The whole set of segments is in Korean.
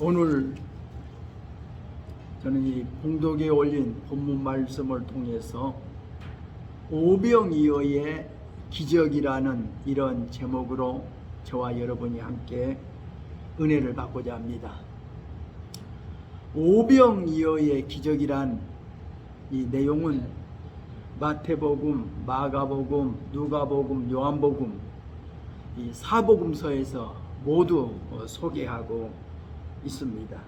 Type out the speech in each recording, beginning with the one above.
오늘 저는 이 봉독에 올린 본문 말씀을 통해서 오병이어의 기적이라는 이런 제목으로 저와 여러분이 함께 은혜를 받고자 합니다. 오병이어의 기적이란 이 내용은 마태복음, 마가복음, 누가복음, 요한복음 이 사복음서에서 모두 소개하고 있습니다.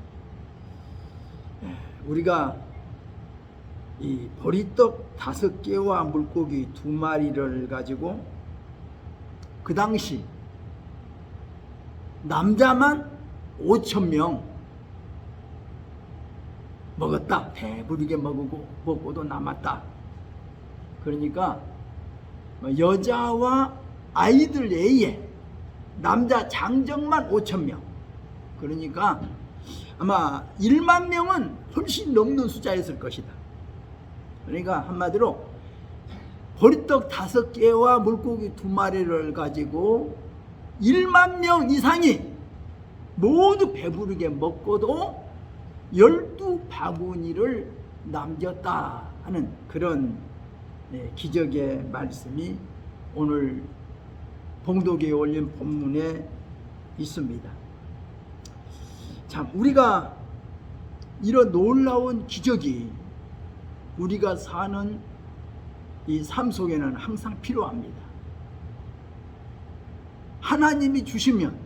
우리가 이 보리떡 5개와 물고기 2마리를 가지고 그 당시 남자만 5,000명 먹었다. 배부르게 먹고도 남았다. 그러니까 여자와 아이들 외에 남자 장정만 5,000명. 그러니까 아마 1만 명은 훨씬 넘는 숫자였을 것이다. 그러니까 한마디로 보리떡 5개와 물고기 2마리를 가지고 1만 명 이상이 모두 배부르게 먹고도 12바구니를 남겼다 하는 그런 기적의 말씀이 오늘 봉독에 올린 본문에 있습니다. 참, 우리가 이런 놀라운 기적이 우리가 사는 이 삶 속에는 항상 필요합니다. 하나님이 주시면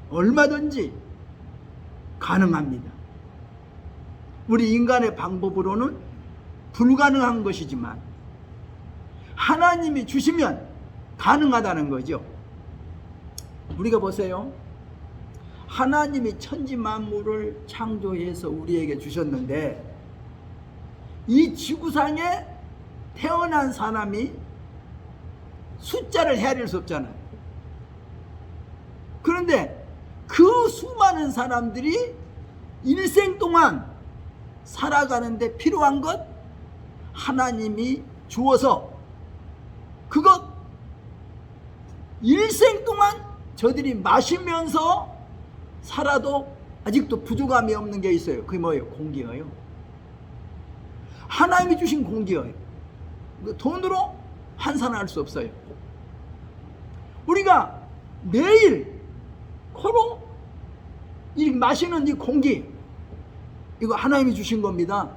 얼마든지 가능합니다. 우리 인간의 방법으로는 불가능한 것이지만 하나님이 주시면 가능하다는 거죠. 우리가 보세요. 하나님이 천지 만물을 창조해서 우리에게 주셨는데 이 지구상에 태어난 사람이 숫자를 헤아릴 수 없잖아요. 그런데 그 수많은 사람들이 일생 동안 살아가는데 필요한 것 하나님이 주어서 그것 일생 동안 저들이 마시면서 살아도 아직도 부족함이 없는 게 있어요. 그게 뭐예요? 공기예요. 하나님이 주신 공기예요. 돈으로 환산할 수 없어요. 우리가 매일 코로 이 마시는 이 공기, 이거 하나님이 주신 겁니다.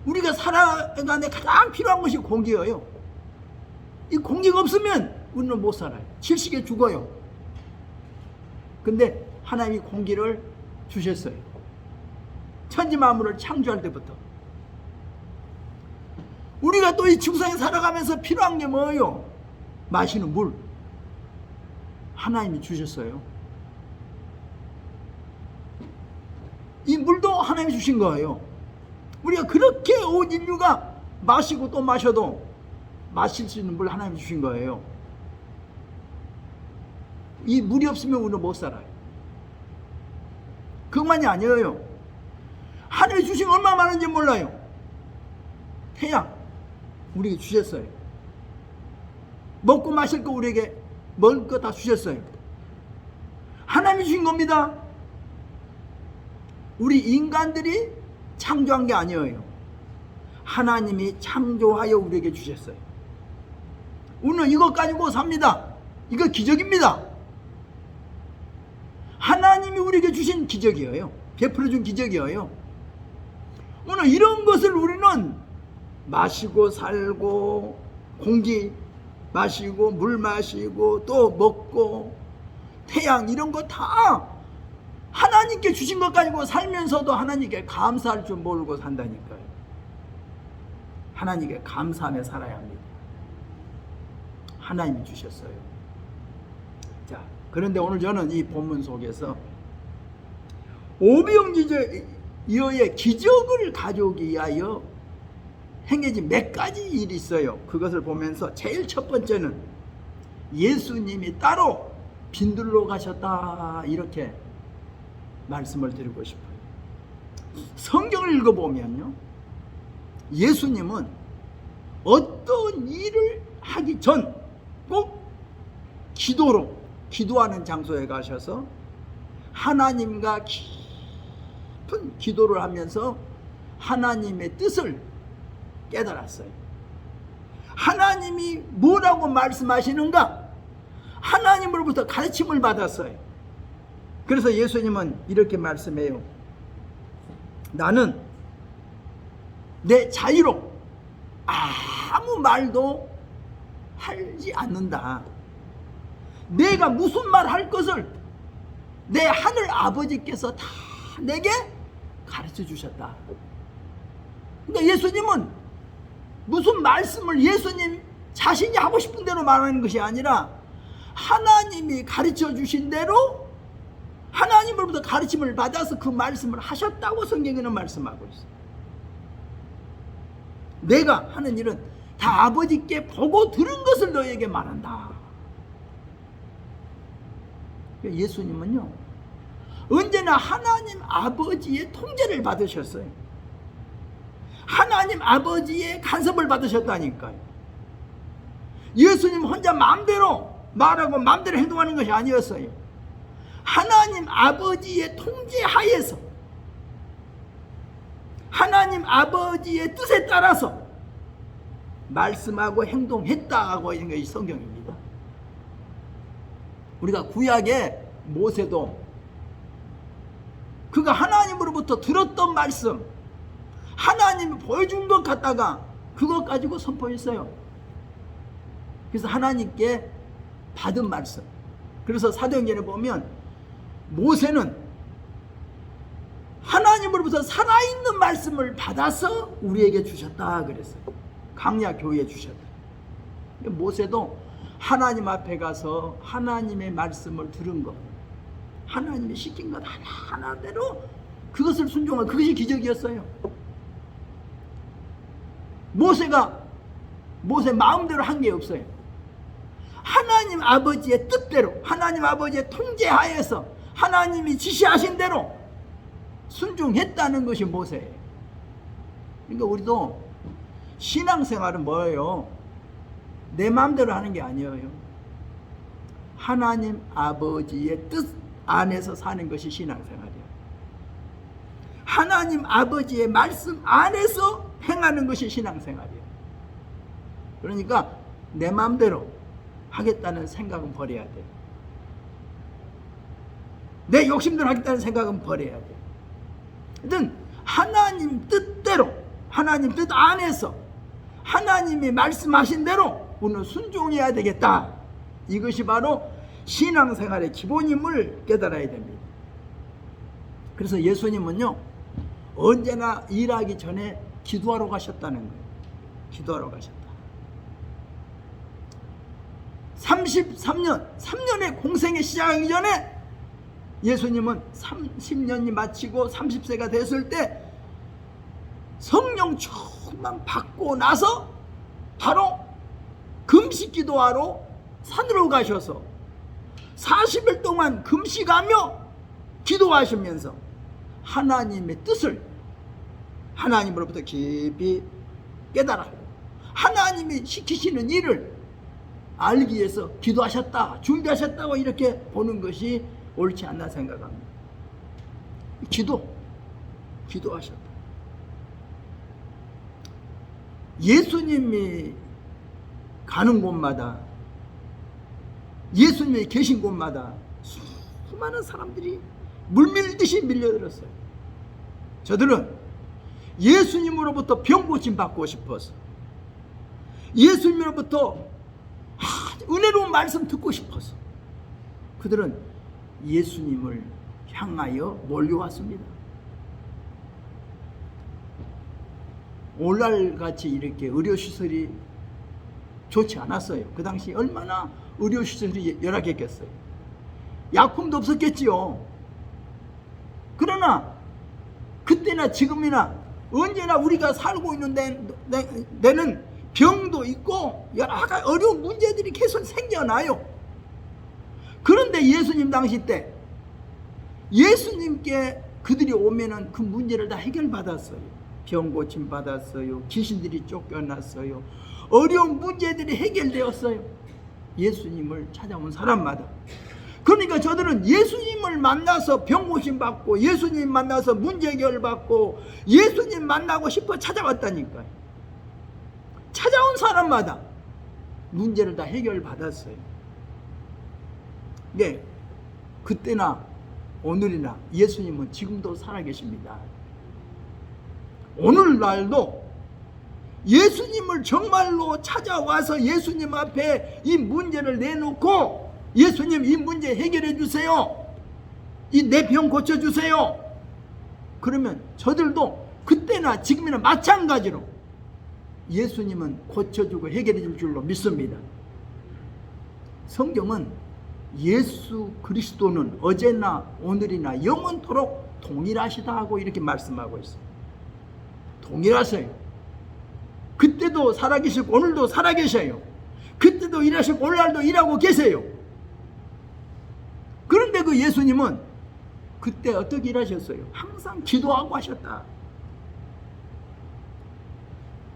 우리가 살아가는데 가장 필요한 것이 공기예요. 이 공기가 없으면 우리는 못 살아요. 질식에 죽어요. 근데 하나님이 공기를 주셨어요. 천지 만물을 창조할 때부터. 우리가 또 이 지구상에 살아가면서 필요한 게 뭐예요? 마시는 물. 하나님이 주셨어요. 이 물도 하나님이 주신 거예요. 우리가 그렇게 온 인류가 마시고 또 마셔도 마실 수 있는 물 하나님이 주신 거예요. 이 물이 없으면 우리는 못 살아요. 그것만이 아니에요. 하늘이 주신 게 얼마나 많은지 몰라요. 태양 우리에게 주셨어요. 먹고 마실 거 우리에게 먹을 거 다 주셨어요. 하나님이 주신 겁니다. 우리 인간들이 창조한 게 아니에요. 하나님이 창조하여 우리에게 주셨어요. 우리는 이것 가지고 삽니다. 이거 기적입니다. 하나님이 우리에게 주신 기적이에요. 베풀어 준 기적이에요. 오늘 이런 것을 우리는 마시고 살고 공기 마시고 물 마시고 또 먹고 태양 이런 거 다 하나님께 주신 것 가지고 살면서도 하나님께 감사할 줄 모르고 산다니까요. 하나님께 감사하며 살아야 합니다. 하나님이 주셨어요. 자, 그런데 오늘 저는 이 본문 속에서 오병이어의 기적을 가져오기 위하여 행해진 몇 가지 일이 있어요. 그것을 보면서 제일 첫 번째는 예수님이 따로 빈들로 가셨다 이렇게 말씀을 드리고 싶어요. 성경을 읽어보면요, 예수님은 어떤 일을 하기 전 꼭 기도하는 장소에 가셔서 하나님과 깊은 기도를 하면서 하나님의 뜻을 깨달았어요. 하나님이 뭐라고 말씀하시는가? 하나님으로부터 가르침을 받았어요. 그래서 예수님은 이렇게 말씀해요. 나는 내 자유로 아무 말도 하지 않는다. 내가 무슨 말 할 것을 내 하늘 아버지께서 다 내게 가르쳐 주셨다. 그러니까 예수님은 무슨 말씀을 예수님 자신이 하고 싶은 대로 말하는 것이 아니라 하나님이 가르쳐 주신 대로 하나님으로부터 가르침을 받아서 그 말씀을 하셨다고 성경에는 말씀하고 있어요. 내가 하는 일은 다 아버지께 보고 들은 것을 너에게 말한다. 예수님은요, 언제나 하나님 아버지의 통제를 받으셨어요. 하나님 아버지의 간섭을 받으셨다니까요. 예수님 혼자 마음대로 말하고 마음대로 행동하는 것이 아니었어요. 하나님 아버지의 통제하에서 하나님 아버지의 뜻에 따라서 말씀하고 행동했다고 하는 것이 성경입니다. 우리가 구약의 모세도 그가 하나님으로부터 들었던 말씀, 하나님이 보여준 것 갖다가 그것 가지고 선포했어요. 그래서 하나님께 받은 말씀. 그래서 사도행전에 보면 모세는 하나님으로부터 살아있는 말씀을 받아서 우리에게 주셨다 그랬어요. 강야 교회에 주셨다. 모세도 하나님 앞에 가서 하나님의 말씀을 들은 것, 하나님이 시킨 것 하나하나대로 그것을 순종한, 그것이 기적이었어요. 모세 마음대로 한 게 없어요. 하나님 아버지의 뜻대로, 하나님 아버지의 통제하에서 하나님이 지시하신 대로 순종했다는 것이 모세예요. 그러니까 우리도 신앙생활은 뭐예요? 내 마음대로 하는 게 아니에요. 하나님 아버지의 뜻 안에서 사는 것이 신앙생활이에요. 하나님 아버지의 말씀 안에서 행하는 것이 신앙생활이에요. 그러니까 내 마음대로 하겠다는 생각은 버려야 돼요. 내 욕심대로 하겠다는 생각은 버려야 돼요. 하여튼 하나님 뜻대로, 하나님 뜻 안에서 하나님이 말씀하신 대로 우리는 순종해야 되겠다. 이것이 바로 신앙생활의 기본임을 깨달아야 됩니다. 그래서 예수님은요, 언제나 일하기 전에 기도하러 가셨다는 거예요. 기도하러 가셨다. 3년의 공생에 시작하기 전에 예수님은 30년이 마치고 30세가 됐을 때 성령 충만 받고 나서 바로 금식 기도하러 산으로 가셔서 40일 동안 금식하며 기도하시면서 하나님의 뜻을 하나님으로부터 깊이 깨달았고 하나님이 시키시는 일을 알기 위해서 기도하셨다, 준비하셨다고 이렇게 보는 것이 옳지 않나 생각합니다. 기도하셨다. 예수님이 가는 곳마다, 예수님이 계신 곳마다 수많은 사람들이 물밀듯이 밀려들었어요. 저들은 예수님으로부터 병고침 받고 싶어서, 예수님으로부터 은혜로운 말씀 듣고 싶어서 그들은 예수님을 향하여 몰려왔습니다. 오늘날같이 이렇게 의료시설이 좋지 않았어요. 그 당시 얼마나 의료시설이 열악했겠어요. 약품도 없었겠지요. 그러나 그때나 지금이나 언제나 우리가 살고 있는 데는 병도 있고 여러 가지 어려운 문제들이 계속 생겨나요. 그런데 예수님 당시 때 예수님께 그들이 오면은 그 문제를 다 해결받았어요. 병 고침 받았어요. 귀신들이 쫓겨났어요. 어려운 문제들이 해결되었어요. 예수님을 찾아온 사람마다. 그러니까 저들은 예수님을 만나서 병고침 받고 예수님 만나서 문제 해결 받고 예수님 만나고 싶어 찾아왔다니까요. 찾아온 사람마다 문제를 다 해결받았어요. 네, 그때나 오늘이나 예수님은 지금도 살아계십니다. 오늘날도 예수님을 정말로 찾아와서 예수님 앞에 이 문제를 내놓고 예수님 이 문제 해결해 주세요. 이 내 병 고쳐 주세요. 그러면 저들도 그때나 지금이나 마찬가지로 예수님은 고쳐주고 해결해 줄 줄로 믿습니다. 성경은 예수 그리스도는 어제나 오늘이나 영원토록 동일하시다 하고 이렇게 말씀하고 있어요. 동일하세요. 그때도 살아계시고 오늘도 살아계셔요. 그때도 일하시고 오늘날도 일하고 계세요. 그런데 그 예수님은 그때 어떻게 일하셨어요? 항상 기도하고 하셨다.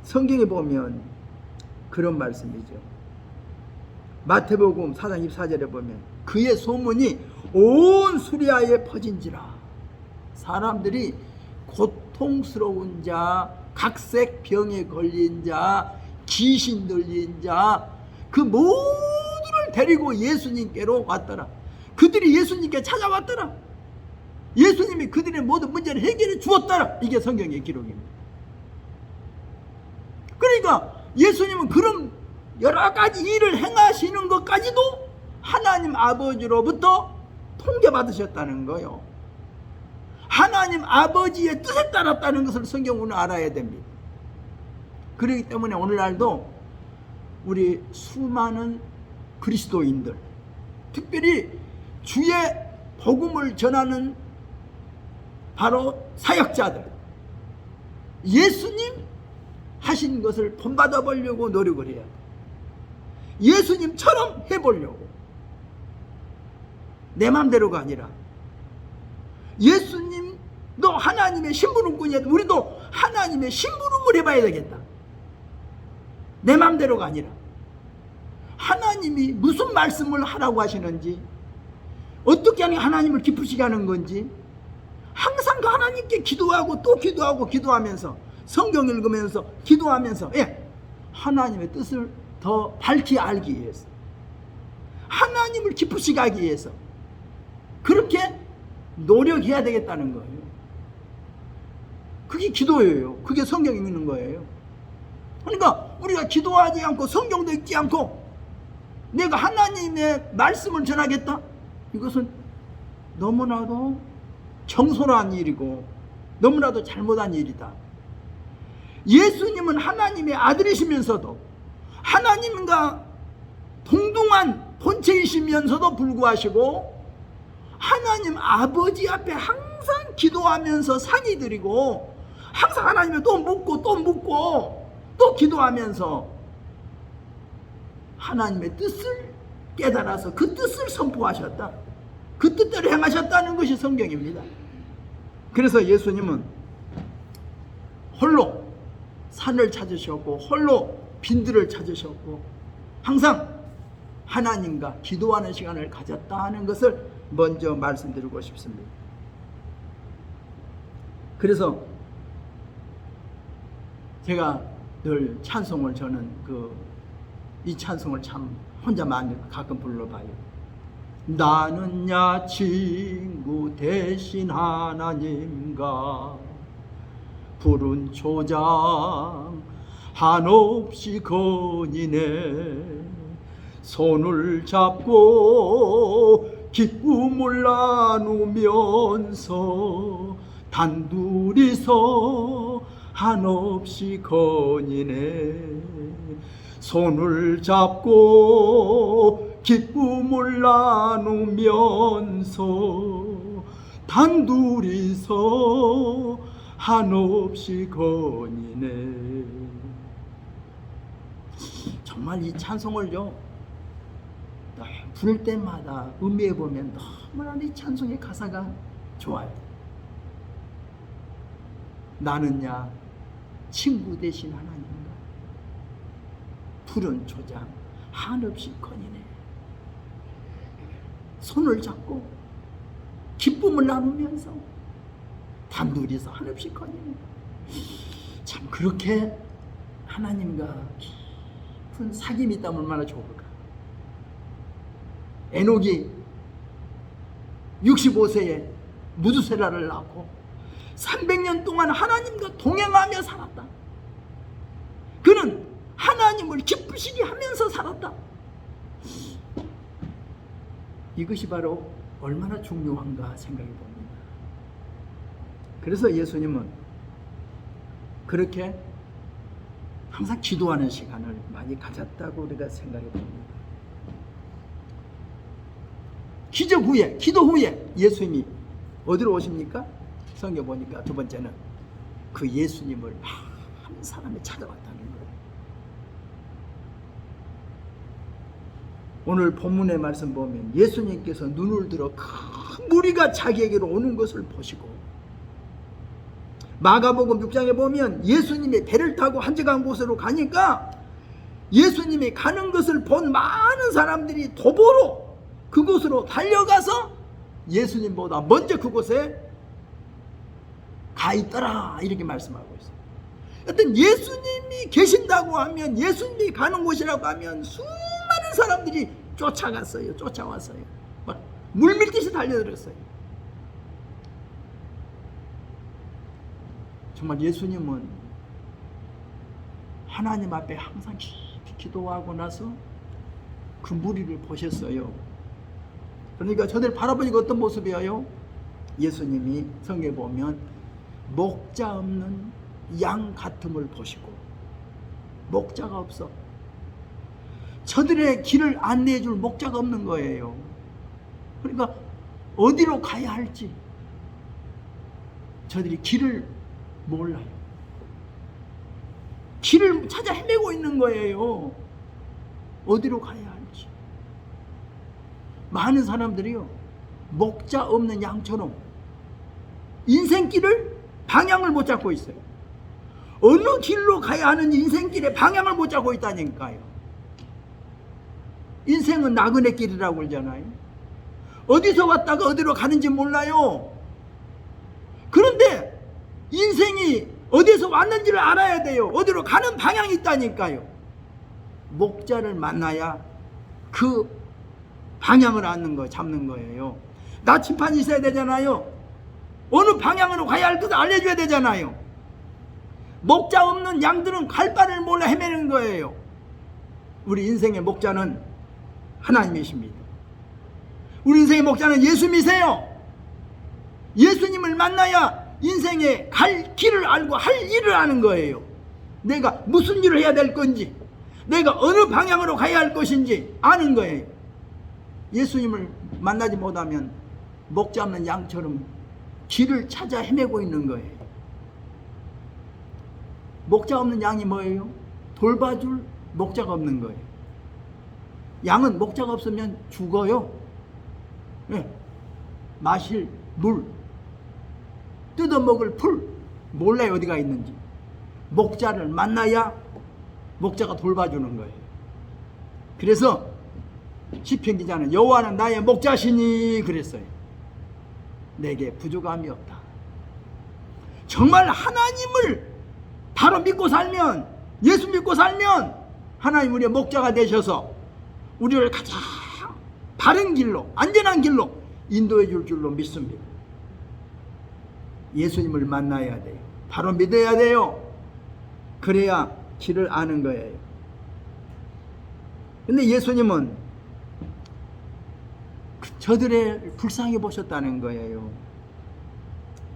성경에 보면 그런 말씀이죠. 마태복음 4장 24절에 보면 그의 소문이 온 수리아에 퍼진지라. 사람들이 고통스러운 자, 각색 병에 걸린 자, 귀신 들린 자, 그 모두를 데리고 예수님께로 왔더라. 그들이 예수님께 찾아왔더라. 예수님이 그들의 모든 문제를 해결해 주었더라. 이게 성경의 기록입니다. 그러니까 예수님은 그런 여러 가지 일을 행하시는 것까지도 하나님 아버지로부터 통계받으셨다는 거예요. 하나님 아버지의 뜻에 따랐다는 것을 성경은 알아야 됩니다. 그렇기 때문에 오늘날도 우리 수많은 그리스도인들, 특별히 주의 복음을 전하는 바로 사역자들, 예수님 하신 것을 본받아 보려고 노력을 해야 돼. 예수님처럼 해보려고. 내 마음대로가 아니라 예수님도 하나님의 심부름꾼이야. 우리도 하나님의 심부름을 해봐야 되겠다. 내 마음대로가 아니라 하나님이 무슨 말씀을 하라고 하시는지, 어떻게 하는 하나님을 기쁘시게 하는 건지 항상 그 하나님께 기도하고 또 기도하고 기도하면서 성경 읽으면서 기도하면서 하나님의 뜻을 더 밝히 알기 위해서, 하나님을 기쁘시게 하기 위해서 그렇게 노력해야 되겠다는 거예요. 그게 기도예요. 그게 성경 읽는 거예요. 그러니까 우리가 기도하지 않고 성경도 읽지 않고 내가 하나님의 말씀을 전하겠다? 이것은 너무나도 경솔한 일이고 너무나도 잘못한 일이다. 예수님은 하나님의 아들이시면서도 하나님과 동등한 본체이시면서도 불구하시고 하나님 아버지 앞에 항상 기도하면서 상의 드리고 항상 하나님을 또 묻고 또 묻고 또 기도하면서 하나님의 뜻을 깨달아서 그 뜻을 선포하셨다. 그 뜻대로 행하셨다는 것이 성경입니다. 그래서 예수님은 홀로 산을 찾으셨고 홀로 빈들을 찾으셨고 항상 하나님과 기도하는 시간을 가졌다 하는 것을 먼저 말씀드리고 싶습니다. 그래서 제가 늘 찬송을 저는 이 찬송을 참 혼자만 가끔 불러봐요. 나는야 친구 대신 하나님과 푸른 초장 한없이 거니네 손을 잡고 기쁨을 나누면서 단둘이서 한없이 거니네 손을 잡고 기쁨을 나누면서 단둘이서 한없이 거니네. 정말 이 찬송을요 부를 때마다 음미해 보면 너무나 이 찬송의 가사가 좋아요. 나는야 친구 대신 하나님과 푸른 초장 한없이 거니네. 손을 잡고 기쁨을 나누면서 단둘이서 한없이 거니는 참 그렇게 하나님과 깊은 사귐이 있다면 얼마나 좋을까. 에녹이 65세에 무두세라를 낳고 300년 동안 하나님과 동행하며 살았다. 그는 하나님을 기쁘시게 하면서 살았다. 이것이 바로 얼마나 중요한가 생각이 듭니다. 그래서 예수님은 그렇게 항상 기도하는 시간을 많이 가졌다고 우리가 생각해 봅니다. 기적 후에, 기도 후에 예수님이 어디로 오십니까? 성경 보니까 두 번째는 그 예수님을 한 사람이 찾아왔다는 거예요. 오늘 본문의 말씀 보면 예수님께서 눈을 들어 큰 무리가 자기에게로 오는 것을 보시고, 마가복음 6장에 보면 예수님이 배를 타고 한적한 곳으로 가니까 예수님이 가는 것을 본 많은 사람들이 도보로 그곳으로 달려가서 예수님보다 먼저 그곳에 가 있더라, 이렇게 말씀하고 있어요. 어떤 예수님이 계신다고 하면, 예수님이 가는 곳이라고 하면 수많은 사람들이 쫓아갔어요. 쫓아왔어요. 막 물밀듯이 달려들었어요. 정말 예수님은 하나님 앞에 항상 깊이 기도하고 나서 그 무리를 보셨어요. 그러니까 저들 바라보니까 어떤 모습이에요? 예수님이 성경에 보면 목자 없는 양 같음을 보시고, 목자가 없어. 저들의 길을 안내해 줄 목자가 없는 거예요. 그러니까 어디로 가야 할지 저들이 길을 몰라요. 길을 찾아 헤매고 있는 거예요. 어디로 가야 할지. 많은 사람들이요, 목자 없는 양처럼 인생길을 방향을 못 잡고 있어요. 어느 길로 가야 하는지 인생길에 방향을 못 잡고 있다니까요. 인생은 나그네 길이라고 그러잖아요. 어디서 왔다가 어디로 가는지 몰라요. 그런데 인생이 어디서 왔는지를 알아야 돼요. 어디로 가는 방향이 있다니까요. 목자를 만나야 그 방향을 잡는 거예요. 나침판이 있어야 되잖아요. 어느 방향으로 가야 할 것을 알려줘야 되잖아요. 목자 없는 양들은 갈 바를 몰라 헤매는 거예요. 우리 인생의 목자는 하나님이십니다. 우리 인생의 목자는 예수님이세요. 예수님을 만나야 인생의 갈 길을 알고 할 일을 아는 거예요. 내가 무슨 일을 해야 될 건지, 내가 어느 방향으로 가야 할 것인지 아는 거예요. 예수님을 만나지 못하면 목자 없는 양처럼 길을 찾아 헤매고 있는 거예요. 목자 없는 양이 뭐예요? 돌봐줄 목자가 없는 거예요. 양은 목자가 없으면 죽어요. 네. 마실 물, 뜯어먹을 풀 몰라요, 어디가 있는지. 목자를 만나야 목자가 돌봐주는 거예요. 그래서 시편 기자는 여호와는 나의 목자시니 그랬어요. 내게 부족함이 없다. 정말 하나님을 바로 믿고 살면, 예수 믿고 살면 하나님 우리의 목자가 되셔서 우리를 가장 바른 길로, 안전한 길로 인도해 줄 줄로 믿습니다. 예수님을 만나야 돼요. 바로 믿어야 돼요. 그래야 길을 아는 거예요. 근데 예수님은 저들의 불쌍히 보셨다는 거예요.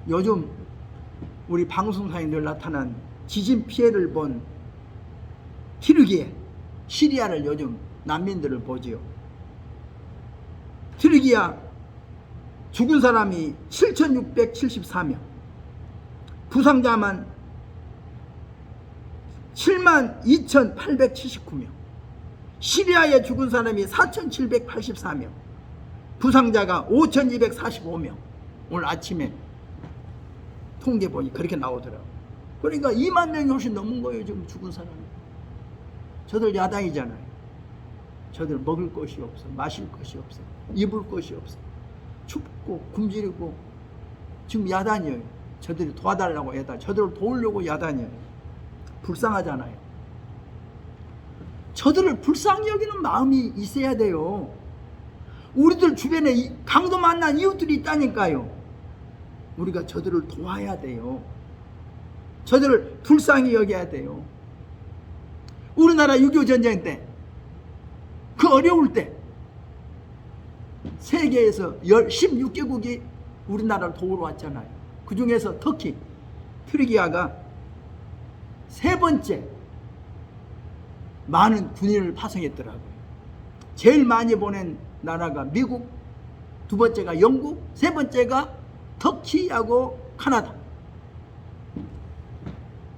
요즘 우리 방송사에 늘 나타난 지진 피해를 본 튀르기예, 시리아를 요즘 난민들을 보지요. 튀르기야 죽은 사람이 7,674명, 부상자만 72,879명, 시리아에 죽은 사람이 4,784명, 부상자가 5,245명. 오늘 아침에 통계 보니 그렇게 나오더라고요. 그러니까 2만 명이 훨씬 넘은 거예요, 지금 죽은 사람이. 저들 야당이잖아요. 저들 먹을 것이 없어, 마실 것이 없어, 입을 것이 없어. 춥고 굶주리고 지금 야단이에요. 저들이 도와달라고 해다 저들을 도우려고 야단이에요. 불쌍하잖아요. 저들을 불쌍히 여기는 마음이 있어야 돼요. 우리들 주변에 강도 만난 이웃들이 있다니까요. 우리가 저들을 도와야 돼요. 저들을 불쌍히 여겨야 돼요. 우리나라 6.25 전쟁 때, 그 어려울 때 세계에서 16개국이 우리나라를 도우러 왔잖아요. 그 중에서 터키, 트르키아가 세 번째 많은 군인을 파송했더라고요. 제일 많이 보낸 나라가 미국, 두 번째가 영국, 세 번째가 터키하고 카나다.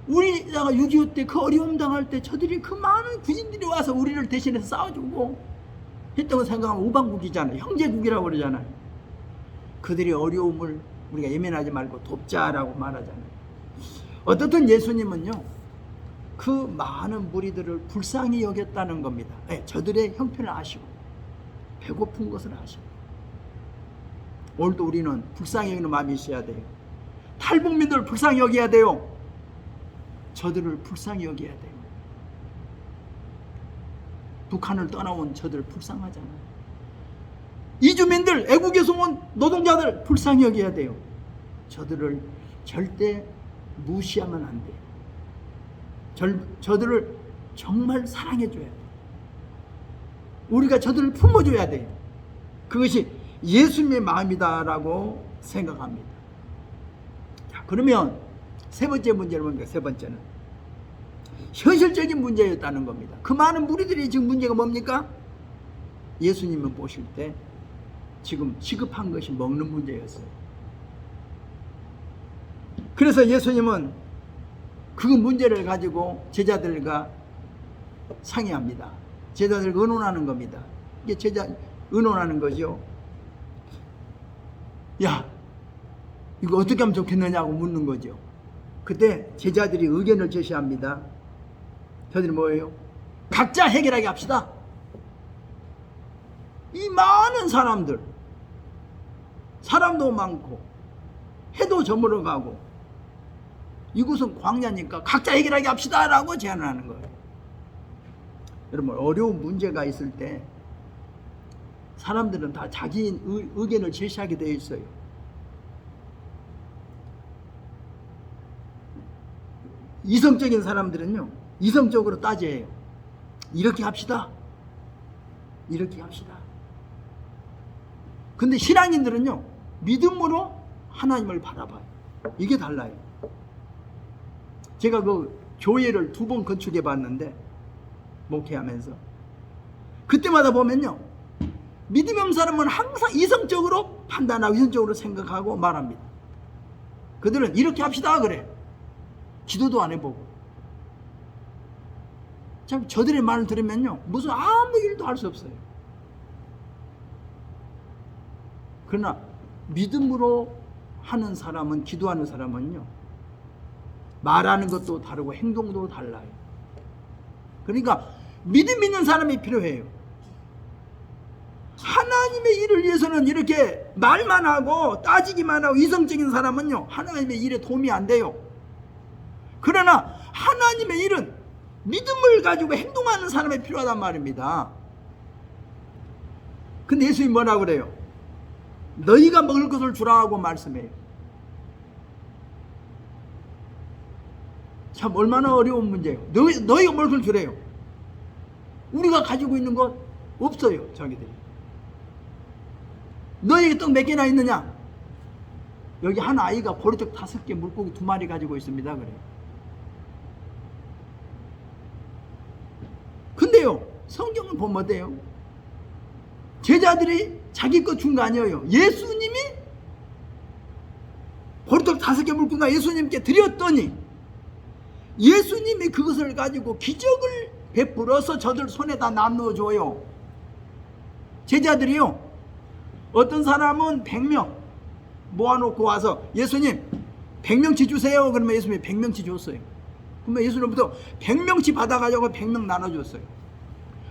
우리나라가 6.25 때 그 어려움 당할 때 저들이 그 많은 군인들이 와서 우리를 대신해서 싸워주고 했던 거 생각하면 우방국이잖아요. 형제국이라고 그러잖아요. 그들의 어려움을 우리가 예민하지 말고 돕자라고 말하잖아요. 어떻든 예수님은요, 그 많은 무리들을 불쌍히 여겼다는 겁니다. 네, 저들의 형편을 아시고 배고픈 것을 아시고. 오늘도 우리는 불쌍히 여기는 마음이 있어야 돼요. 탈북민들을 불쌍히 여겨야 돼요. 저들을 불쌍히 여겨야 돼요. 북한을 떠나온 저들 불쌍하잖아요. 이주민들, 애국에서 온 노동자들 불쌍히 여겨야 돼요. 저들을 절대 무시하면 안 돼요. 저들을 정말 사랑해줘야 돼요. 우리가 저들을 품어줘야 돼요. 그것이 예수님의 마음이다라고 생각합니다. 자, 그러면 세 번째 문제는 뭡니까? 세 번째는 현실적인 문제였다는 겁니다. 그 많은 무리들이 지금 문제가 뭡니까? 예수님을 보실 때 지금 시급한 것이 먹는 문제였어요. 그래서 예수님은 그 문제를 가지고 제자들과 상의합니다. 제자들과 의논하는 겁니다. 이게 의논하는 거죠. 야, 이거 어떻게 하면 좋겠느냐고 묻는 거죠. 그때 제자들이 의견을 제시합니다. 저들이 뭐예요? 각자 해결하게 합시다. 이 많은 사람도 많고 해도 저물어 가고 이곳은 광야니까 각자 해결하게 합시다 라고 제안을 하는 거예요. 여러분, 어려운 문제가 있을 때 사람들은 다 자기 의견을 제시하게 되어 있어요. 이성적인 사람들은요, 이성적으로 따져요. 이렇게 합시다. 이렇게 합시다. 근데 신앙인들은요, 믿음으로 하나님을 바라봐요. 이게 달라요. 제가 그 교회를 2번 건축해 봤는데, 목회하면서. 그때마다 보면요, 믿음이 없는 사람은 항상 이성적으로 판단하고 이성적으로 생각하고 말합니다. 그들은 이렇게 합시다 그래. 기도도 안 해보고. 참 저들의 말을 들으면요, 무슨 아무 일도 할 수 없어요. 그러나 믿음으로 하는 사람은, 기도하는 사람은요, 말하는 것도 다르고 행동도 달라요. 그러니까 믿음 있는 사람이 필요해요. 하나님의 일을 위해서는 이렇게 말만 하고 따지기만 하고 이성적인 사람은요, 하나님의 일에 도움이 안 돼요. 그러나 하나님의 일은 믿음을 가지고 행동하는 사람이 필요하단 말입니다. 근데 예수님이 뭐라고 그래요? 너희가 먹을 것을 주라 하고 말씀해요. 참 얼마나 어려운 문제예요. 너희가 먹을 것을 주래요. 우리가 가지고 있는 것 없어요. 자기들이. 너희에게 떡 몇 개나 있느냐? 여기 한 아이가 보리떡 5개, 물고기 2마리 가지고 있습니다. 그래요. 근데요, 성경을 보면 어때요? 제자들이 자기 것 준 거 아니에요. 예수님이 보리떡 5개, 물고기가 예수님께 드렸더니 예수님이 그것을 가지고 기적을 베풀어서 저들 손에다 나눠줘요. 제자들이요, 어떤 사람은 100명 모아놓고 와서 예수님 100명치 주세요. 그러면 예수님이 100명치 줬어요. 그러면 예수님부터 100명치 받아가지고 100명 나눠줬어요.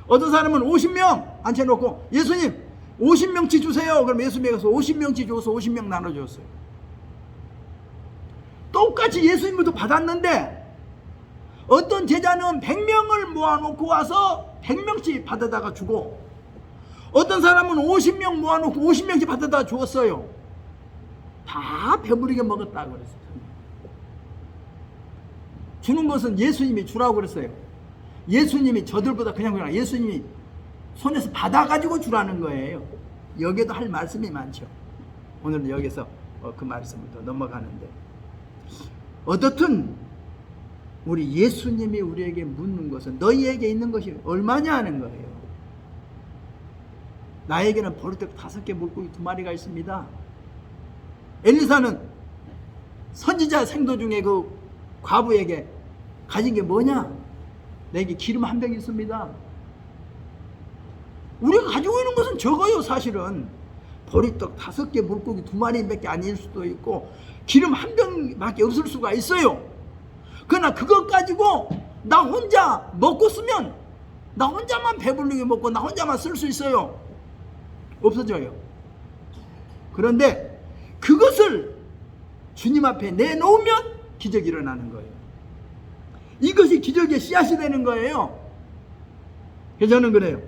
어떤 사람은 50명 앉혀놓고 예수님 50명치 주세요. 그럼 예수님이 가서 50명치 줘서 50명 나눠줬어요. 똑같이 예수님부터 받았는데 어떤 제자는 100명을 모아놓고 와서 100명씩 받아다가 주고, 어떤 사람은 50명 모아놓고 50명씩 받아다가 주었어요. 다 배부르게 먹었다고 그랬어요. 주는 것은 예수님이 주라고 그랬어요. 예수님이 저들보다 그냥 예수님이 손에서 받아가지고 주라는 거예요. 여기에도 할 말씀이 많죠. 오늘은 여기서 그 말씀부터 넘어가는데, 어떻든 우리 예수님이 우리에게 묻는 것은 너희에게 있는 것이 얼마냐 하는 거예요. 나에게는 보리떡 5개 물고기 2마리가 있습니다. 엘리사는 선지자 생도 중에 그 과부에게 가진 게 뭐냐? 내게 기름 한 병 있습니다. 우리가 가지고 있는 것은 적어요. 사실은 보리떡 5개 물고기 2마리밖에 아닐 수도 있고 기름 한 병밖에 없을 수가 있어요. 그러나 그것 가지고 나 혼자 먹고 쓰면 나 혼자만 배부르게 먹고 나 혼자만 쓸 수 있어요. 없어져요. 그런데 그것을 주님 앞에 내놓으면 기적이 일어나는 거예요. 이것이 기적의 씨앗이 되는 거예요. 그래서 저는 그래요.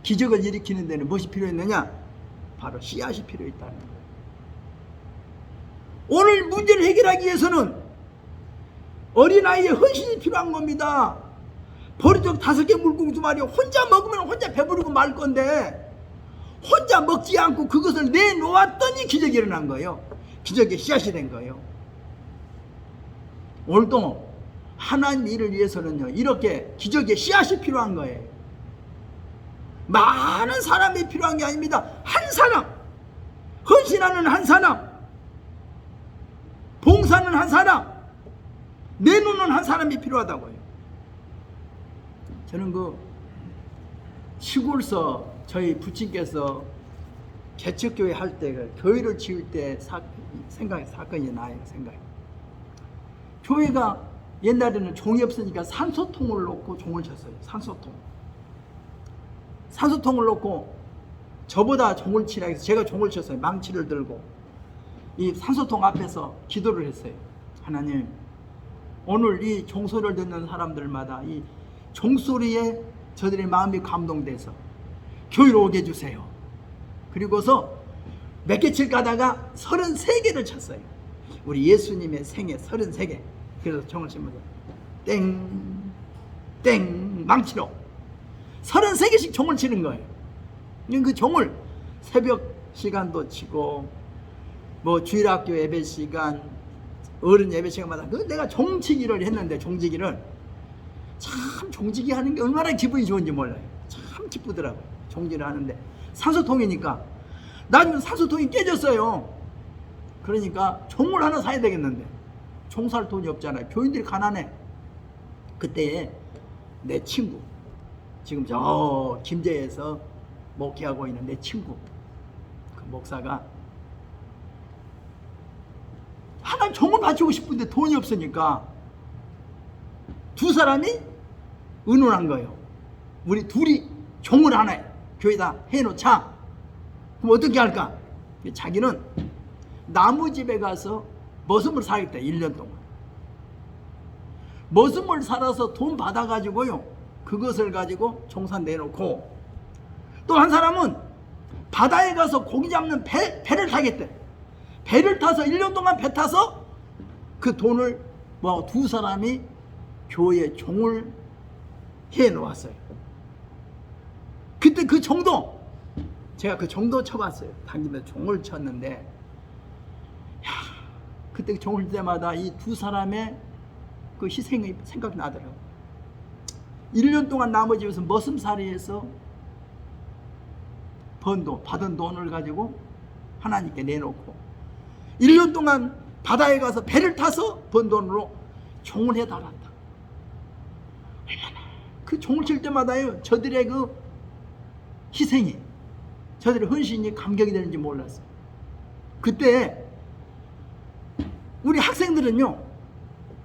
기적을 일으키는 데는 무엇이 필요했느냐? 바로 씨앗이 필요했다는 거예요. 오늘 문제를 해결하기 위해서는 어린아이의 헌신이 필요한 겁니다. 보리떡 5개 물고기 2마리 혼자 먹으면 혼자 배부르고 말 건데 혼자 먹지 않고 그것을 내놓았더니 기적이 일어난 거예요. 기적의 씨앗이 된 거예요. 오늘도 하나님 일을 위해서는요, 이렇게 기적의 씨앗이 필요한 거예요. 많은 사람이 필요한 게 아닙니다. 한 사람, 헌신하는 한 사람, 봉사는 한 사람, 내놓는 한 사람이 필요하다고요. 저는 그 시골서 저희 부친께서 개척교회 할 때 교회를 지을 때 사건이 나요. 생각이. 교회가 옛날에는 종이 없으니까 산소통을 놓고 종을 쳤어요. 산소통을 놓고 저보다 종을 치라 해서 제가 종을 쳤어요. 망치를 들고 이 산소통 앞에서 기도를 했어요. 하나님, 오늘 이 종소리를 듣는 사람들마다 이 종소리에 저들의 마음이 감동돼서 교회로 오게 해주세요. 그리고서 몇 개 칠까 하다가 33개를 쳤어요. 우리 예수님의 생애 33개. 그래서 종을 치면서 땡 망치로 33개씩 종을 치는 거예요. 그 종을 새벽 시간도 치고 뭐 주일학교 예배 시간, 어른 예배 시간마다 그 내가 종치기를 했는데, 종지기를 참 종지기 하는 게 얼마나 기분이 좋은지 몰라요. 참 기쁘더라고요. 종지를 하는데 산소통이니까 나중에 산소통이 깨졌어요. 그러니까 종을 하나 사야 되겠는데 종 살 돈이 없잖아요. 교인들이 가난해. 그때 내 친구, 지금 저 김제에서 목회하고 있는 내 친구, 그 목사가 하나 종을 바치고 싶은데 돈이 없으니까 두 사람이 의논한 거예요. 우리 둘이 종을 하나 교회에다 해놓자. 그럼 어떻게 할까? 자기는 나무집에 가서 머슴을 사겠다. 1년 동안 머슴을 살아서 돈 받아가지고요, 그것을 가지고 종사 내놓고, 또 한 사람은 바다에 가서 고기 잡는 배를 타겠대. 배를 타서 1년 동안 배 타서 그 돈을 뭐 두 사람이 교회 종을 해 놓았어요. 그때 그 종도, 제가 그 종도 쳐봤어요. 당기면서 종을 쳤는데, 야, 그때 그 종을 칠 때마다 이 두 사람의 그 희생이 생각이 나더라고요. 1년 동안 나머지에서 머슴살이해서 번 돈, 받은 돈을 가지고 하나님께 내놓고 1년 동안 바다에 가서 배를 타서 번 돈으로 종을 해달았다. 얼마나 그 종을 칠 때마다요, 저들의 그 희생이, 저들의 헌신이 감격이 되는지 몰랐어요. 그때 우리 학생들은요,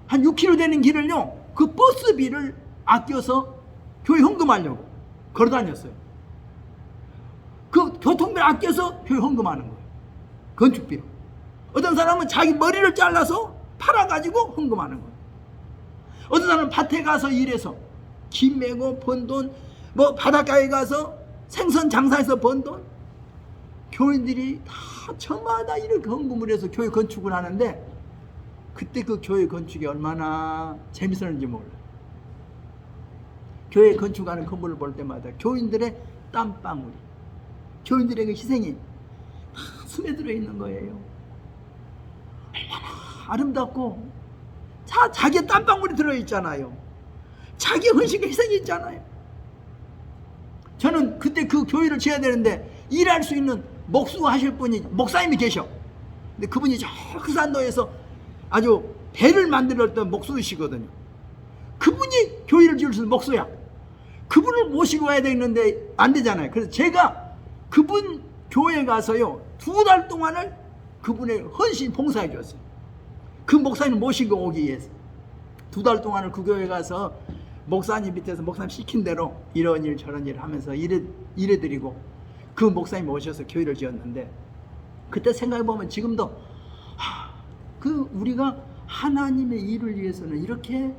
한 6km 되는 길을요, 그 버스비를 아껴서 교회 헌금하려고 걸어다녔어요. 그 교통비 아껴서 교회 헌금하는 거예요. 건축비로. 어떤 사람은 자기 머리를 잘라서 팔아가지고 헌금하는 거예요. 어떤 사람은 밭에 가서 일해서 김 메고 번 돈, 뭐 바닷가에 가서 생선 장사해서 번 돈, 교인들이 다 저마다 이렇게 헌금을 해서 교회 건축을 하는데, 그때 그 교회 건축이 얼마나 재밌었는지 몰라요. 교회 건축하는 건물을 볼 때마다 교인들의 땀방울이, 교인들의 그 희생이 다 스며들어 있는 거예요. 얼마나 아름답고, 자기의 땀방울이 들어있잖아요. 자기 헌신과 희생이 있잖아요. 저는 그때 그 교회를 지어야 되는데 일할 수 있는 목수하실 분이, 목사님이 계셔. 근데 그분이 저 크산도에서 아주 배를 만들었던 목수이시거든요. 그분이 교회를 지을 수 있는 목수야. 그분을 모시고 와야 되는데 안 되잖아요. 그래서 제가 그분 교회에 가서요, 2달 동안을 그분의 헌신 봉사해 줬어요. 그 목사님 모시고 오기 위해서 2달 동안을 그 교회에 가서 목사님 밑에서 목사님 시킨 대로 이런 일 저런 일 하면서 일해드리고, 그 목사님 모셔서 교회를 지었는데, 그때 생각해보면 지금도 그 우리가 하나님의 일을 위해서는 이렇게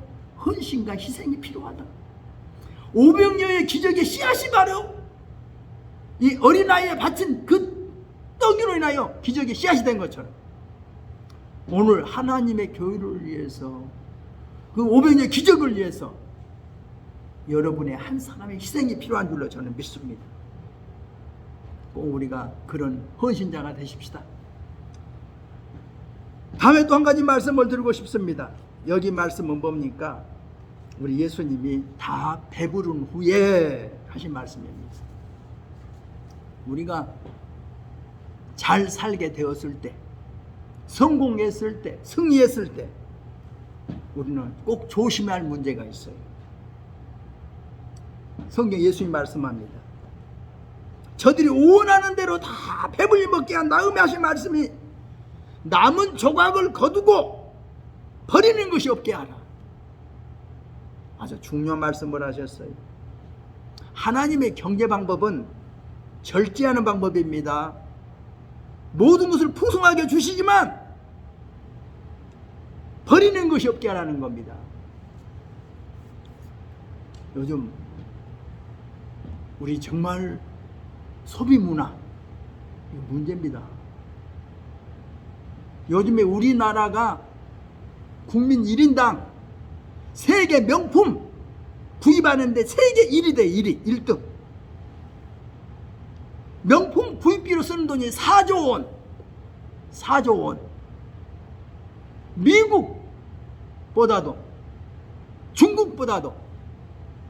헌신과 희생이 필요하다. 500여의 기적의 씨앗이 바로 이 어린아이에 바친 그 떡으로 인하여 기적의 씨앗이 된 것처럼, 오늘 하나님의 교회를 위해서, 그 500의 기적을 위해서 여러분의 한 사람의 희생이 필요한 줄로 저는 믿습니다. 꼭 우리가 그런 헌신자가 되십시다. 다음에 또 한 가지 말씀을 드리고 싶습니다. 여기 말씀은 뭡니까? 우리 예수님이 다 배부른 후에 하신 말씀입니다. 우리가 잘 살게 되었을 때, 성공했을 때, 승리했을 때, 우리는 꼭 조심해야 할 문제가 있어요. 성경 예수님 말씀합니다. 저들이 원하는 대로 다 배불리 먹게 한 다음에 하신 말씀이, 남은 조각을 거두고 버리는 것이 없게 하라. 아주 중요한 말씀을 하셨어요. 하나님의 경제 방법은 절제하는 방법입니다. 모든 것을 풍성하게 주시지만 버리는 것이 없게 하라는 겁니다. 요즘 우리 정말 소비 문화, 이거 문제입니다. 요즘에 우리나라가 국민 1인당 세계 명품 구입하는데 세계 1위 돼. 1등. 명품 구입비로 쓰는 돈이 4조 원. 4조 원. 미국보다도, 중국보다도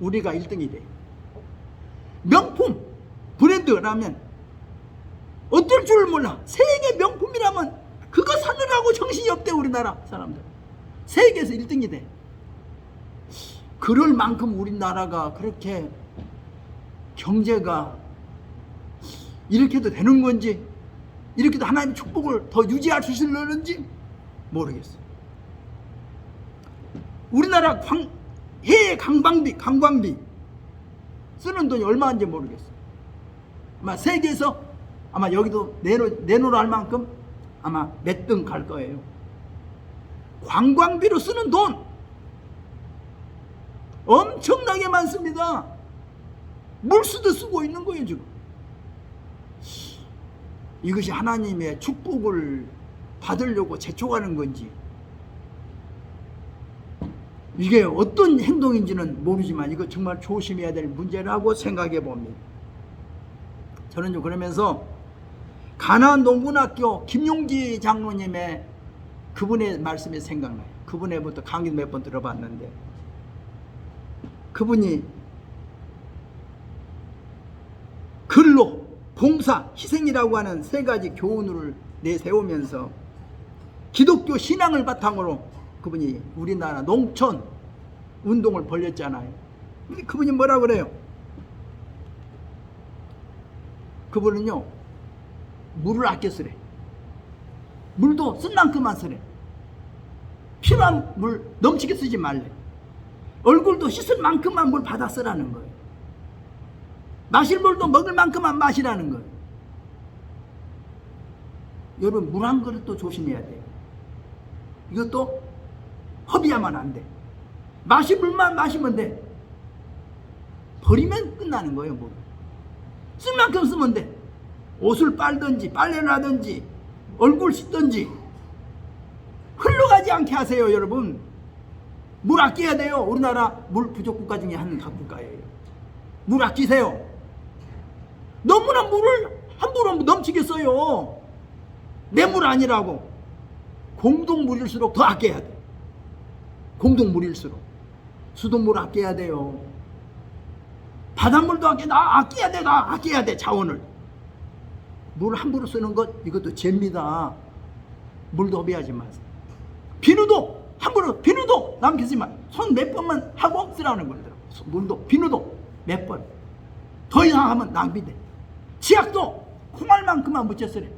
우리가 1등이 돼요. 명품 브랜드라면 어떨 줄 몰라. 세계 명품이라면 그거 사느라고 정신이 없대. 우리나라 사람들 세계에서 1등이 돼. 그럴 만큼 우리나라가 그렇게 경제가 이렇게도 되는 건지, 이렇게도 하나님의 축복을 더 유지할 수 있으려는지 모르겠어요. 우리나라 해외 관광비 쓰는 돈이 얼마인지 모르겠어요. 아마 세계에서 아마 여기도 내놓으라 할 만큼 아마 몇 등 갈 거예요. 관광비로 쓰는 돈 엄청나게 많습니다. 물수도 쓰고 있는 거예요 지금. 이것이 하나님의 축복을 받으려고 재촉하는 건지, 이게 어떤 행동인지는 모르지만 이거 정말 조심해야 될 문제라고 생각해 봅니다. 저는 좀 그러면서 가나안 농군학교 김용기 장로님의 그분의 말씀이 생각나요. 그분의부터 강의 몇 번 들어봤는데, 그분이 근로, 봉사, 희생이라고 하는 세 가지 교훈을 내세우면서 기독교 신앙을 바탕으로 그분이 우리나라 농촌 운동을 벌였잖아요. 그분이 뭐라 그래요? 그분은요, 물을 아껴 쓰래. 물도 쓴 만큼만 쓰래. 필요한 물 넘치게 쓰지 말래. 얼굴도 씻을 만큼만 물 받아 쓰라는 거예요. 마실 물도 먹을 만큼만 마시라는 거예요. 여러분, 물 한 그릇도 조심해야 돼요. 이것도 허비하면 안 돼. 마실 물만 마시면 돼. 버리면 끝나는 거예요. 물. 쓸 만큼 쓰면 돼. 옷을 빨든지 빨래를 하든지 얼굴 씻든지 흘러가지 않게 하세요. 여러분, 물 아껴야 돼요. 우리나라 물 부족 국가 중에 한 국가예요. 물 아끼세요. 너무나 물을 함부로 넘치게 써요. 내 물 아니라고. 공동물일수록 더 아껴야 돼. 공동물일수록 수돗물 아껴야 돼요. 바닷물도 아껴야 돼. 나 아껴야 돼. 자원을. 물 함부로 쓰는 것, 이것도 죄입니다. 물도 허비하지 마세요. 비누도 함부로, 비누도 남기지 마. 손 몇 번만 하고 쓰라는 거더라고. 물도, 비누도 몇 번. 더 이상 하면 낭비돼. 치약도 콩알만큼만 묻혀 쓰래.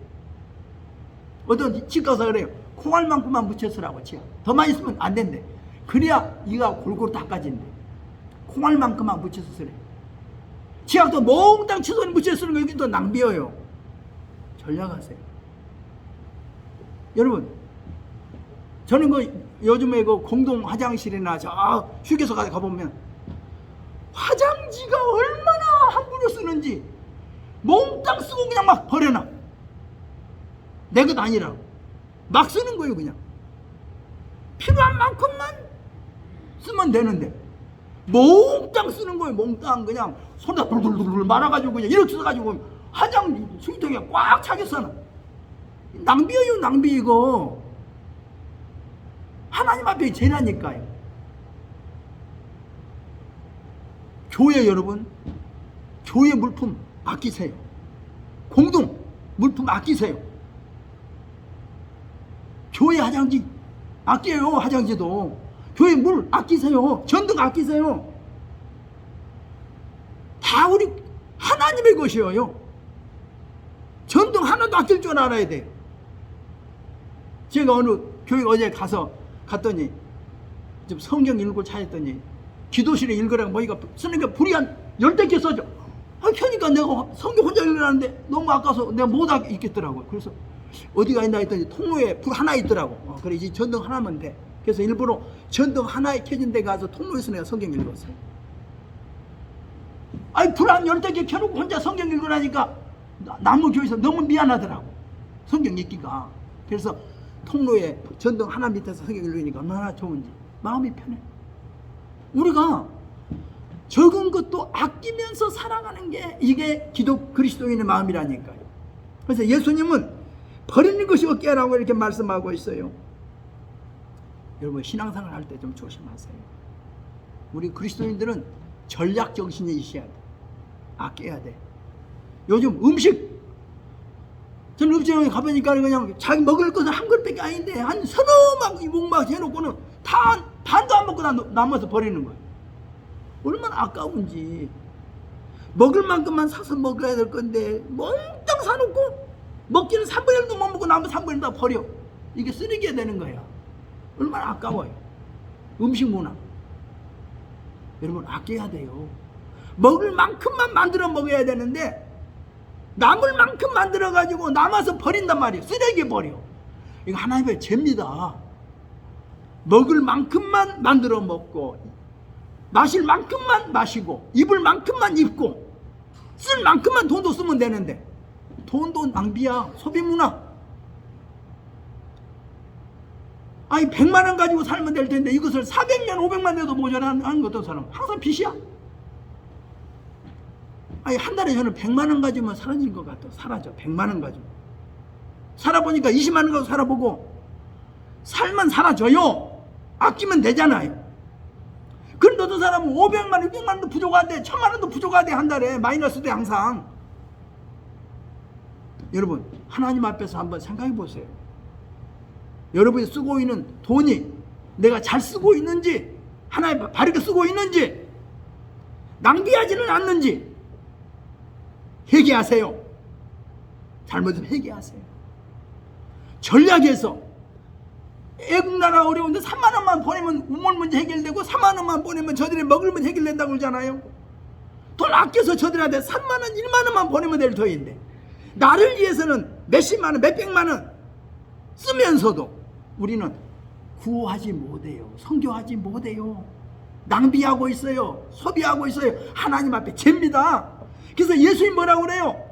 어떤 치과에서 그래요. 콩알만큼만 묻혀 쓰라고. 치약 더 많이 쓰면 안 된대. 그래야 이가 골고루 닦아진대. 콩알만큼만 묻혀서 쓰래. 치약도 몽땅 치손에 묻혀 쓰는 거, 여기 또 낭비여요. 전략하세요. 여러분, 저는 요즘에 공동 화장실이나 저 휴게소 가보면 화장지가 얼마나 함부로 쓰는지 몽땅 쓰고 그냥 막 버려놔. 내 것 아니라 막 쓰는 거예요. 그냥 필요한 만큼만 쓰면 되는데 몽땅 쓰는 거예요. 몽땅 그냥 손에다 불불불 말아가지고 그냥 이렇게 써가지고 화장 수기통에 꽉 차게 써놔. 낭비예요. 낭비. 이거 하나님 앞에 죄라니까요. 교회, 여러분, 교회 물품 아끼세요. 공동 물품 아끼세요. 교회 화장지 아껴요. 화장지도. 교회 물 아끼세요. 전등 아끼세요. 다 우리 하나님의 것이에요. 전등 하나도 아낄 줄 알아야 돼요. 제가 어느 교회 어제 갔더니 좀 성경 읽고 찾았더니 기도실에 읽으라고 보니까 쓰는 게 불이 한 10개 써져. 켜니까 내가 성경 혼자 읽으라는데 너무 아까워서 내가 못 읽겠더라고요. 그래서 어디가 있나 했더니 통로에 불 하나 있더라고. 그래, 이제 전등 하나면 돼. 그래서 일부러 전등 하나에 켜진 데 가서 통로에서 내가 성경 읽었어요. 아니, 불 한 10개 켜놓고 혼자 성경 읽으라니까 나무 교회에서 너무 미안하더라고. 성경 읽기가. 그래서 통로에 전등 하나 밑에서 성경 읽으니까 얼마나 좋은지 마음이 편해. 우리가 적은 것도 아끼면서 살아가는 게 이게 그리스도인의 마음이라니까요. 그래서 예수님은 버리는 것이 없게라고 이렇게 말씀하고 있어요. 여러분, 신앙생활 할 때 좀 조심하세요. 우리 그리스도인들은 전략 정신이 있어야 돼. 아껴야 돼. 요즘 음식, 저는 음식점에 가보니까 그냥 자기 먹을 것은 한 그릇밖에 아닌데 한 서너 막 해놓고는 다 반도 안 먹고 남아서 버리는 거예요. 얼마나 아까운지. 먹을 만큼만 사서 먹어야 될 건데 몽땅 사놓고 먹기는 3분의 1도 못 먹고 남은 3분의 1 다 버려. 이게 쓰레기가 되는 거야. 얼마나 아까워요. 음식 문화. 여러분, 아껴야 돼요. 먹을 만큼만 만들어 먹어야 되는데 남을 만큼 만들어 가지고 남아서 버린단 말이에요. 쓰레기 버려. 이거 하나님의 죄입니다. 먹을 만큼만 만들어 먹고 마실 만큼만 마시고 입을 만큼만 입고 쓸 만큼만 돈도 쓰면 되는데 돈도 낭비야. 소비문화. 아니, 100만 원 가지고 살면 될 텐데 이것을 400년 500만 내도 모자라는 어떤 사람 항상 빚이야. 아니, 한 달에 저는 100만 원 가지면 사라질 것 같아. 사라져. 100만 원 가지고 살아보니까 20만 원 가지고 살아보고 살면 사라져요. 아끼면 되잖아요. 그런데 어떤 사람은 500만 원 600만 원도 부족하대, 1000만 원도 부족하대. 한 달에 마이너스 돼. 항상. 여러분, 하나님 앞에서 한번 생각해 보세요. 여러분이 쓰고 있는 돈이 내가 잘 쓰고 있는지, 하나님 바르게 쓰고 있는지, 낭비하지는 않는지 회개하세요. 잘못은 회개하세요. 전략에서 애국 나라 어려운데 3만 원만 보내면 우물 문제 해결되고 3만 원만 보내면 저들이 먹을 문제 해결된다고 그러잖아요. 돈 아껴서 저들한테 3만 원, 1만 원만 보내면 될 터인데 나를 위해서는 몇십만 원, 몇백만 원 쓰면서도 우리는 구호하지 못해요. 선교하지 못해요. 낭비하고 있어요. 소비하고 있어요. 하나님 앞에 죄입니다. 그래서 예수님 뭐라고 그래요?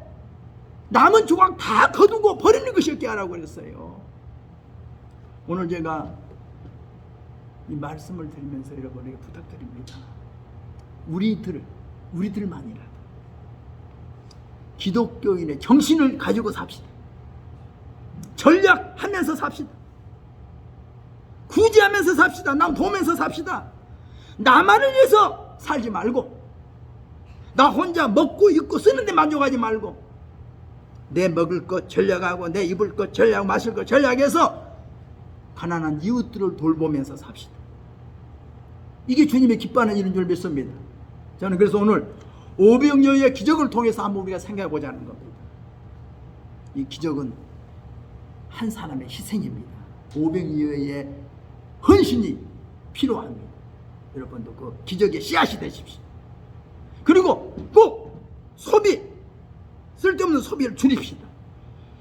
남은 조각 다 거두고 버리는 것이 없게 하라고 그랬어요. 오늘 제가 이 말씀을 드리면서 여러분에게 부탁드립니다. 우리들만이라도 기독교인의 정신을 가지고 삽시다. 전략하면서 삽시다. 구제하면서 삽시다. 남 도우면서 삽시다. 나만을 위해서 살지 말고 나 혼자 먹고 입고 쓰는 데 만족하지 말고 내 먹을 것 전략하고 내 입을 것 전략하고 마실 것 전략해서 가난한 이웃들을 돌보면서 삽시다. 이게 주님이 기뻐하는 일인 줄 믿습니다. 저는 그래서 오늘 오병이어의 기적을 통해서 한번 우리가 생각해 보자는 겁니다. 이 기적은 한 사람의 희생입니다. 오병이어의 헌신이 필요합니다. 여러분도 그 기적의 씨앗이 되십시오. 그리고 꼭 쓸데없는 소비를 줄입시다.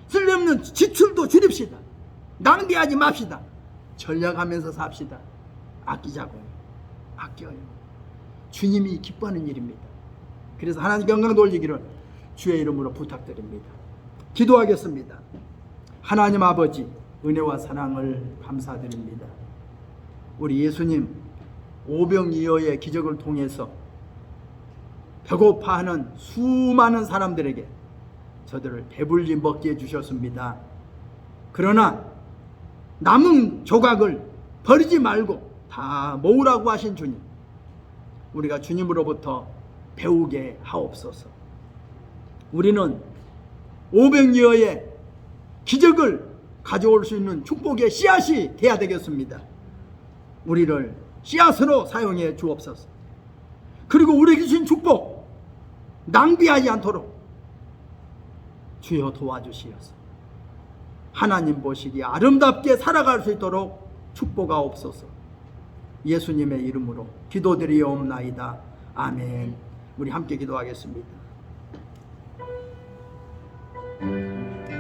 쓸데없는 지출도 줄입시다. 낭비하지 맙시다. 전략하면서 삽시다. 아끼자고요. 아껴요. 주님이 기뻐하는 일입니다. 그래서 하나님 영광 돌리기를 주의 이름으로 부탁드립니다. 기도하겠습니다. 하나님 아버지, 은혜와 사랑을 감사드립니다. 우리 예수님 오병이어의 기적을 통해서 배고파하는 수많은 사람들에게 저들을 배불리 먹게 해주셨습니다. 그러나 남은 조각을 버리지 말고 다 모으라고 하신 주님, 우리가 주님으로부터 배우게 하옵소서. 우리는 오병이어의 기적을 가져올 수 있는 축복의 씨앗이 되어야 되겠습니다. 우리를 씨앗으로 사용해 주옵소서. 그리고 우리에게 주신 축복 낭비하지 않도록 주여 도와주시옵소서. 하나님 보시기에 아름답게 살아갈 수 있도록 축복하옵소서. 예수님의 이름으로 기도드리옵나이다. 아멘. 우리 함께 기도하겠습니다.